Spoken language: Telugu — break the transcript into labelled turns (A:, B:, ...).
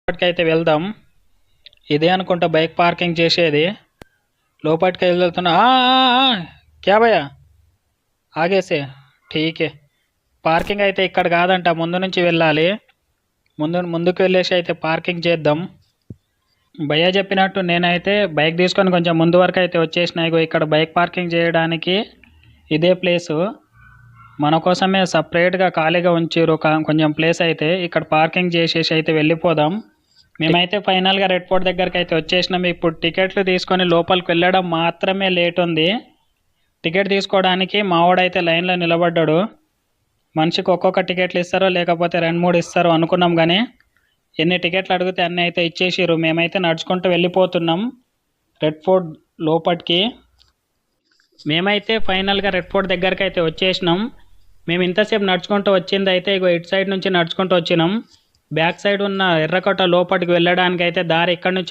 A: లోపలికైతే వెళ్దాం. ఇదే అనుకుంటా బైక్ పార్కింగ్ చేసేది. లోపలికి వెళ్తున్నా. క్యా భయ్యా ఆగేసే ఠీకే. పార్కింగ్ అయితే ఇక్కడ కాదంట, ముందు నుంచి వెళ్ళాలి. ముందుకు వెళ్ళేసి అయితే పార్కింగ్ చేద్దాం. భయ్యా చెప్పినట్టు నేనైతే బైక్ తీసుకొని కొంచెం ముందు వరకు అయితే వచ్చేసిన. ఇగో ఇక్కడ బైక్ పార్కింగ్ చేయడానికి ఇదే ప్లేసు. మన కోసమే సపరేట్గా ఖాళీగా ఉంచారు కొంచెం ప్లేస్ అయితే. ఇక్కడ పార్కింగ్ చేసేసి అయితే వెళ్ళిపోదాం. మేమైతే ఫైనల్గా రెడ్ ఫోర్ట్ దగ్గరికి అయితే వచ్చేసినాం. ఇప్పుడు టికెట్లు తీసుకొని లోపలికి వెళ్ళడం మాత్రమే లేట్ ఉంది. టికెట్ తీసుకోవడానికి మావాడైతే లైన్లో నిలబడ్డాడు. మనిషికి ఒక్కొక్క టికెట్లు ఇస్తారో లేకపోతే 2-3 ఇస్తారో అనుకున్నాం, కానీ ఎన్ని టికెట్లు అడిగితే అన్నీ అయితే ఇచ్చేసిర్రు. మేమైతే నడుచుకుంటూ వెళ్ళిపోతున్నాం రెడ్ ఫోర్ట్ లోపలికి. మేమైతే ఫైనల్గా రెడ్ ఫోర్ట్ దగ్గరికి అయితే వచ్చేసినాం. మేము ఇంతసేపు నడుచుకుంటూ వచ్చింది అయితే ఇగో ఇటు సైడ్ నుంచి నడుచుకుంటూ వచ్చినాం. బ్యాక్ సైడ్ ఉన్న ఎర్రకోట లోపలికి వెళ్ళడానికి అయితే దారి ఇక్కడ నుంచి